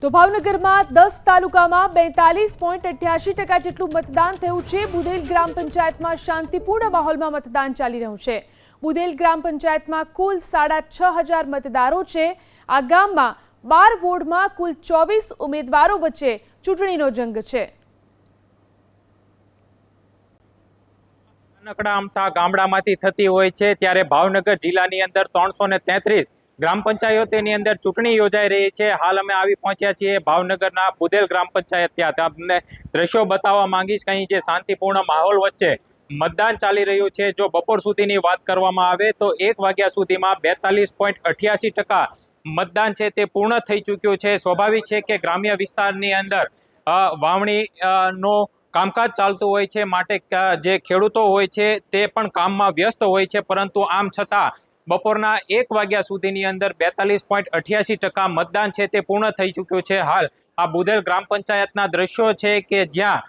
તો ભાવનગરમાં 10 તાલુકામાં 42.88% જેટલું મતદાન થયું છે। બુદેલ ગ્રામ પંચાયતમાં શાંતિપૂર્ણ માહોલમાં મતદાન ચાલી રહ્યું છે। બુદેલ ગ્રામ પંચાયતમાં કુલ 6500 મતદારો છે। આ ગામમાં 12 વોર્ડમાં કુલ 24 ઉમેદવારો વચ્ચે ચૂંટણીનો જંગ છે। નાનકડા અમથા ગામડામાંથી થતી હોય છે ત્યારે ભાવનગર જિલ્લાની અંદર 333 ગ્રામ પંચાયતોની અંદર ચૂંટણી યોજાઈ રહી છે। હાલ અમે આવી પહોંચ્યા છીએ ભાવનગરના બુદેલ ગ્રામ પંચાયત। ત્યાં તમને દ્રશ્યો બતાવવા માંગીશ કે અહીં જે શાંતિપૂર્ણ માહોલ વચ્ચે મતદાન ચાલી રહ્યું છે। જો બપોર સુધીની વાત કરવામાં આવે તો 1 વાગ્યા સુધીમાં 42.88% મતદાન છે તે પૂર્ણ થઈ ચૂક્યું છે। સ્વાભાવિક છે કે ગ્રામ્ય વિસ્તારની અંદર વાવણી નો કામકાજ ચાલતું હોય છે, માટે જે ખેડૂતો હોય છે તે પણ કામમાં વ્યસ્ત હોય છે, પરંતુ આમ છતાં બપોરના 1 વાગ્યા સુધીની અંદર 42.88% મતદાન છે તે પૂર્ણ થઈ ચૂક્યું છે। હાલ આ બુદેલ ગ્રામ પંચાયતના દ્રશ્યો છે કે જ્યાં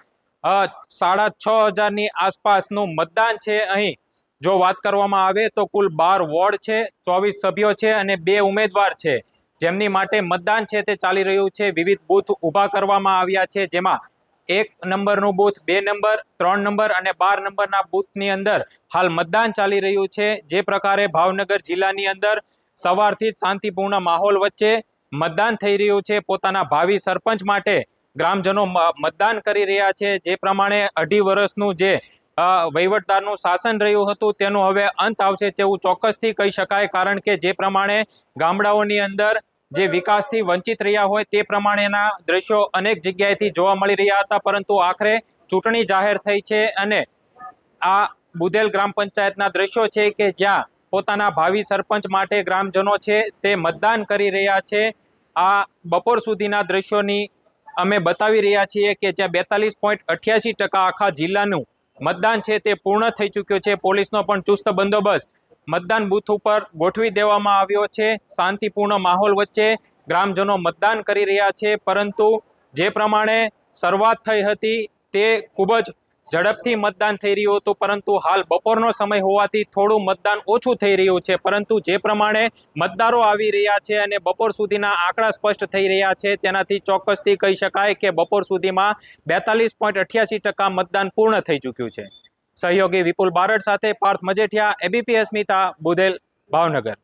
6500 ની આસપાસનું મતદાન છે। અહીં જો વાત કરવામાં આવે તો કુલ 12 વોર્ડ છે, 24 સભ્યો છે અને 2 ઉમેદવાર છે, જેમની માટે મતદાન છે તે ચાલી રહ્યું છે। વિવિધ બૂથ ઊભા કરવામાં આવ્યા છે, જેમાં 1 નંબરનું બૂથ, 2 નંબર, 3 નંબર અને 12 નંબરના બૂથની અંદર હાલ મતદાન ચાલી રહ્યું છે। જે પ્રકારે ભાવનગર જિલ્લાની અંદર સવારથી જ શાંતિપૂર્ણ માહોલ વચ્ચે મતદાન થઈ રહ્યું છે। પોતાના ભાવિ સરપંચ માટે ગ્રામજનો મતદાન કરી રહ્યા છે। જે પ્રમાણે 2.5 વર્ષનું જે વહીવટદારનું શાસન રહ્યું હતું તેનું હવે અંત આવશે તેવું ચોક્કસથી કહી શકાય, કારણ કે જે પ્રમાણે ગામડાઓની અંદર જે વિકાસથી વંચિત રહ્યા હોય તે પ્રમાણેના દ્રશ્યો અનેક જગ્યાએથી જોવા મળી રહ્યા હતા, પરંતુ આખરે ચૂંટણી જાહેર થઈ છે અને આ બુદેલ ગ્રામ પંચાયતના દ્રશ્યો છે કે જ્યાં પોતાના ભાવિ સરપંચ માટે ગ્રામજનો છે તે મતદાન કરી રહ્યા છે। આ બપોર સુધીના દ્રશ્યોની અમે બતાવી રહ્યા છીએ કે જ્યાં 42.88% આખા જિલ્લાનું મતદાન છે તે પૂર્ણ થઈ ચૂક્યું છે। પોલીસનો પણ ચુસ્ત બંદોબસ્ત મતદાન બૂથ ઉપર ગોઠવી દેવામાં આવ્યો છે। શાંતિપૂર્ણ માહોલ વચ્ચે ગ્રામજનો મતદાન કરી રહ્યા છે, પરંતુ જે પ્રમાણે શરૂઆત થઈ હતી તે ખૂબ જ ઝડપથી મતદાન થઈ રહ્યું હતું, પરંતુ હાલ બપોરનો સમય હોવાથી થોડું મતદાન ઓછું થઈ રહ્યું છે। પરંતુ જે પ્રમાણે મતદારો આવી રહ્યા છે અને બપોર સુધીના આંકડા સ્પષ્ટ થઈ રહ્યા છે તેનાથી ચોક્કસથી કહી શકાય કે બપોર સુધીમાં 42.88% મતદાન પૂર્ણ થઈ ચૂક્યું છે। સહયોગી વિપુલ બારડ સાથે પાર્થ મજેઠિયા, ABP અસ્મિતા, બુદેલ, ભાવનગર।